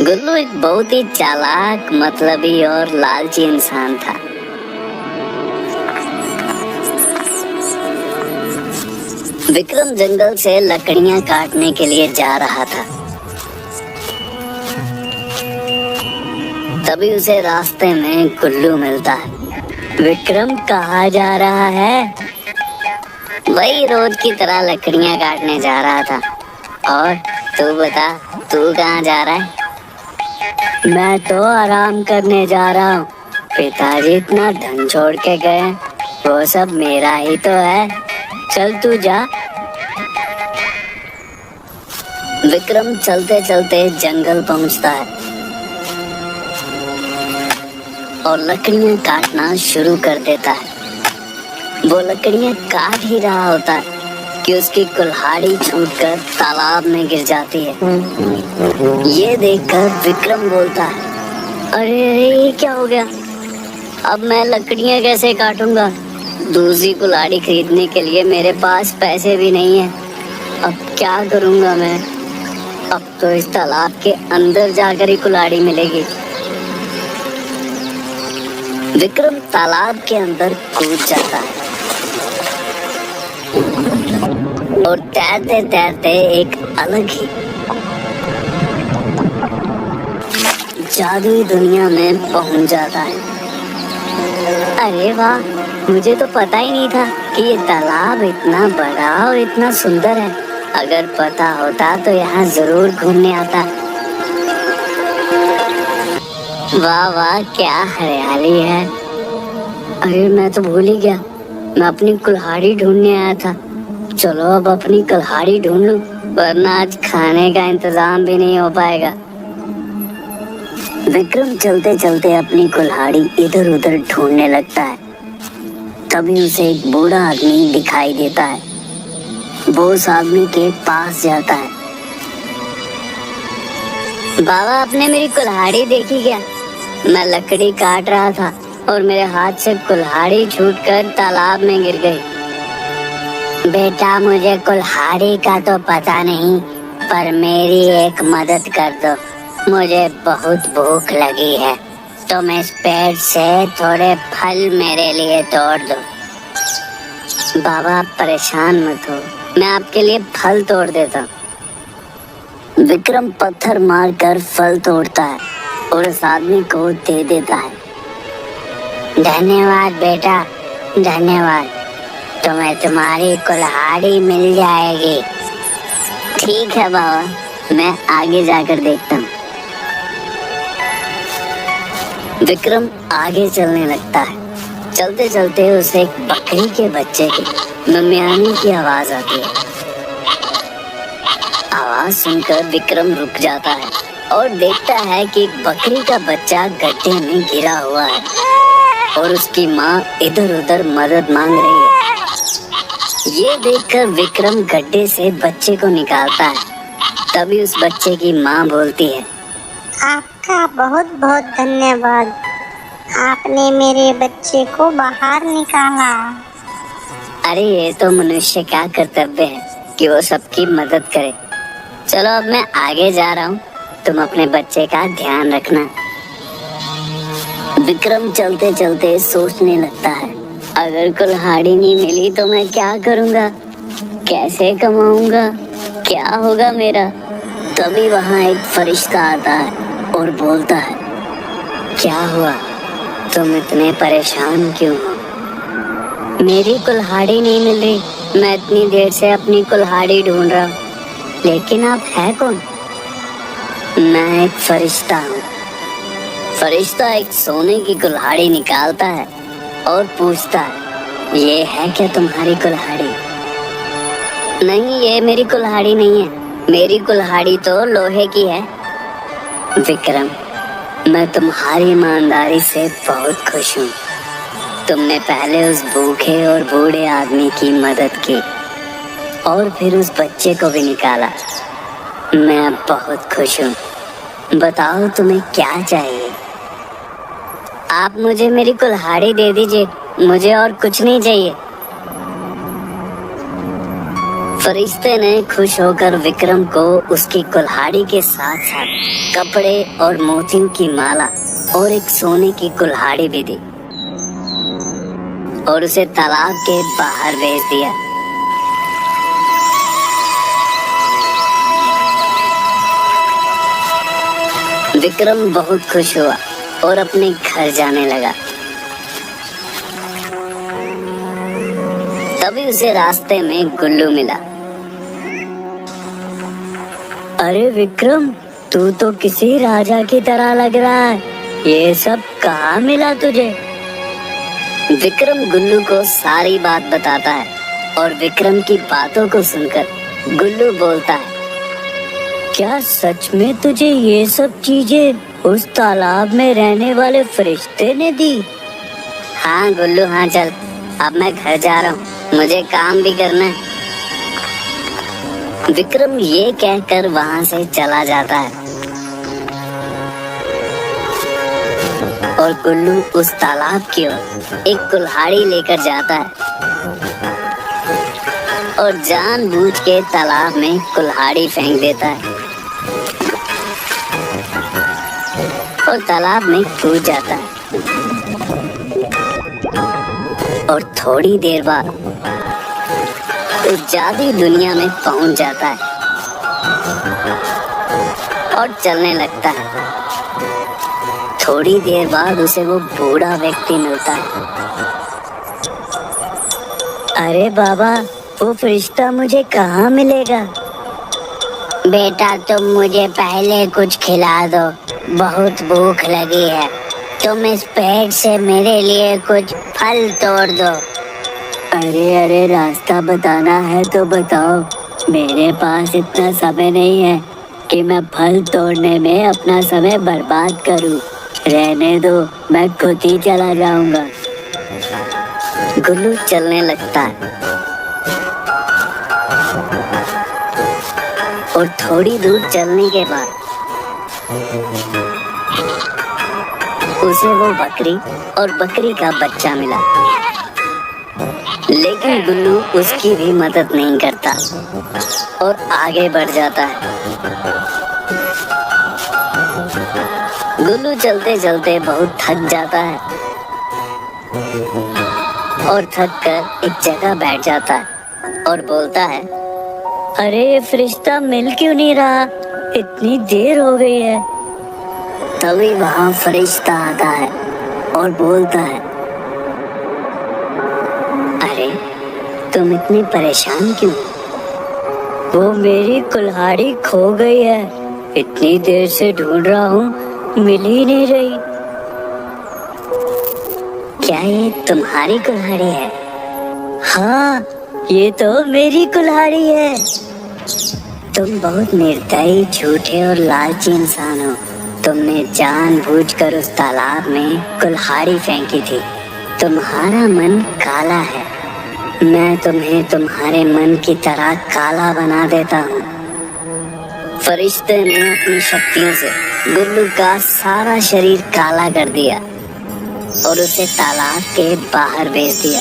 गुल्लू एक बहुत ही चालाक, मतलबी और लालची इंसान था। विक्रम जंगल से लकड़ियां काटने के लिए जा रहा था। तभी उसे रास्ते में गुल्लू मिलता है। विक्रम कहाँ जा रहा है? वही रोज की तरह लकड़ियां काटने जा रहा था। और तू बता, तू कहाँ जा रहा है? मैं तो आराम करने जा रहा हूँ। पिताजी इतना धन छोड़ के गए, वो सब मेरा ही तो है। चल तू जा। विक्रम चलते चलते जंगल पहुंचता है और लकड़ियां काटना शुरू कर देता है। वो लकड़ियां काट ही रहा होता है कि उसकी कुल्हाड़ी छूटकर तालाब में गिर जाती है। ये देखकर विक्रम बोलता है, अरे ये क्या हो गया? अब मैं लकड़ियां कैसे काटूंगा? दूसरी कुल्हाड़ी खरीदने के लिए मेरे पास पैसे भी नहीं है। अब क्या करूंगा मैं? अब तो इस तालाब के अंदर जाकर ही कुल्हाड़ी मिलेगी। विक्रम तालाब के अंदर कूद जाता है और तैरते तैरते एक अलग ही जादुई दुनिया में पहुंच जाता है। अरे वाह, मुझे तो पता ही नहीं था कि ये तालाब इतना बड़ा और इतना सुंदर है। अगर पता होता तो यहाँ जरूर घूमने आता। वाह वाह, क्या हरियाली है। अरे मैं तो भूल ही गया, मैं अपनी कुल्हाड़ी ढूंढने आया था। चलो अब अपनी कुल्हाड़ी ढूंढ लूं, वरना आज खाने का इंतजाम भी नहीं हो पाएगा। विक्रम चलते चलते अपनी कुल्हाड़ी इधर उधर ढूंढने लगता है। तभी उसे एक बूढ़ा आदमी दिखाई देता है। वो उस आदमी के पास जाता है। बाबा, आपने मेरी कुल्हाड़ी देखी क्या? मैं लकड़ी काट रहा था और मेरे हाथ से कुल्हाड़ी छूटकर तालाब में गिर गई। बेटा, मुझे कुल्हाड़ी का तो पता नहीं, पर मेरी एक मदद कर दो। मुझे बहुत भूख लगी है, तुम इस पेड़ से थोड़े फल मेरे लिए तोड़ दो। बाबा, आप परेशान मत हो, मैं आपके लिए फल तोड़ देता हूँ। विक्रम पत्थर मारकर फल तोड़ता है और उस आदमी को दे देता है। धन्यवाद बेटा, धन्यवाद। तुम्हें तुम्हारी कुल्हाड़ी मिल जाएगी। ठीक है बाबा, मैं आगे जाकर देखता हूँ। विक्रम आगे चलने लगता है। चलते चलते उसे एक बकरी के बच्चे की मम्मियाने की आवाज आती है। आवाज सुनकर विक्रम रुक जाता है और देखता है कि एक बकरी का बच्चा गड्ढे में गिरा हुआ है और उसकी माँ इधर उधर मदद मांग रही है। ये देखकर विक्रम गड्ढे से बच्चे को निकालता है। तभी उस बच्चे की माँ बोलती है, आपका बहुत बहुत धन्यवाद, आपने मेरे बच्चे को बाहर निकाला। अरे ये तो मनुष्य का कर्तव्य है कि वो सबकी मदद करे। चलो अब मैं आगे जा रहा हूँ, तुम अपने बच्चे का ध्यान रखना। विक्रम चलते चलते सोचने लगता है, अगर कुल्हाड़ी नहीं मिली तो मैं क्या करूँगा? कैसे कमाऊंगा? क्या होगा मेरा? तभी वहाँ एक फरिश्ता आता है और बोलता है, क्या हुआ? तुम इतने परेशान क्यों हो? मेरी कुल्हाड़ी नहीं मिल रही। मैं इतनी देर से अपनी कुल्हाड़ी ढूंढ रहा हूँ, लेकिन आप है कौन? मैं एक फरिश्ता हूँ। फरिश्ता एक सोने की कुल्हाड़ी निकालता है और पूछता है, ये है क्या तुम्हारी कुल्हाड़ी? नहीं, ये मेरी कुल्हाड़ी नहीं है। मेरी कुल्हाड़ी तो लोहे की है। विक्रम, मैं तुम्हारी ईमानदारी से बहुत खुश हूँ। तुमने पहले उस भूखे और बूढ़े आदमी की मदद की और फिर उस बच्चे को भी निकाला। मैं अब बहुत खुश हूँ। बताओ तुम्हें क्या चाहिए? आप मुझे मेरी कुल्हाड़ी दे दीजिए, मुझे और कुछ नहीं चाहिए। फरिश्ते ने खुश होकर विक्रम को उसकी कुल्हाड़ी के साथ साथ कपड़े और मोतियों की माला और एक सोने की कुल्हाड़ी भी दी और उसे तालाब के बाहर भेज दिया। विक्रम बहुत खुश हुआ और अपने घर जाने लगा। तभी उसे रास्ते में गुल्लू मिला। अरे विक्रम, तू तो किसी राजा की तरह लग रहा है। ये सब कहाँ मिला तुझे? विक्रम गुल्लू को सारी बात बताता है और विक्रम की बातों को सुनकर गुल्लू बोलता है, क्या सच में तुझे ये सब चीजें उस तालाब में रहने वाले फरिश्ते ने दी? हाँ गुल्लू, हाँ चल, अब मैं घर जा रहा हूँ, मुझे काम भी करना है। विक्रम ये कहकर वहां से चला जाता है और गुल्लू उस तालाब की ओर एक कुल्हाड़ी लेकर जाता है और जानबूझ के तालाब में कुल्हाड़ी फेंक देता है और तालाब में कूद जाता है। और थोड़ी देर बाद उस जादुई दुनिया में पहुंच जाता है और चलने लगता है। थोड़ी देर बाद उसे वो बूढ़ा व्यक्ति मिलता है। अरे बाबा, वो फरिश्ता मुझे कहाँ मिलेगा? बेटा, तुम मुझे पहले कुछ खिला दो, बहुत भूख लगी है। तुम इस पेड़ से मेरे लिए कुछ फल तोड़ दो। अरे रास्ता बताना है तो बताओ, मेरे पास इतना समय नहीं है कि मैं फल तोड़ने में अपना समय बर्बाद करूं। रहने दो, मैं खुद ही चला जाऊंगा। गुल्लू चलने लगता है और थोड़ी दूर चलने के बाद उसे वो बकरी और बकरी का बच्चा मिला, लेकिन गुल्लू उसकी भी मदद नहीं करता और आगे बढ़ जाता है। गुल्लू चलते चलते बहुत थक जाता है और थक कर एक जगह बैठ जाता है और बोलता है, अरे ये फरिश्ता मिल क्यों नहीं रहा? इतनी देर हो गई है। तभी वहाँ फरिश्ता आता है और बोलता है, अरे तुम इतनी परेशान क्यों? वो मेरी कुल्हाड़ी खो गई है, इतनी देर से ढूंढ रहा हूँ, मिल ही नहीं रही। क्या ये तुम्हारी कुल्हाड़ी है? हाँ, ये तो मेरी कुल्हाड़ी है। तुम बहुत निर्दयी, झूठे और लालची इंसान हो। तुमने जानबूझकर उस तालाब में कुल्हाड़ी फेंकी थी। तुम्हारा मन काला है, मैं तुम्हें तुम्हारे मन की तरह काला बना देता हूँ। फरिश्ते ने अपनी शक्तियों से गुल्लू का सारा शरीर काला कर दिया और उसे तालाब के बाहर भेज दिया।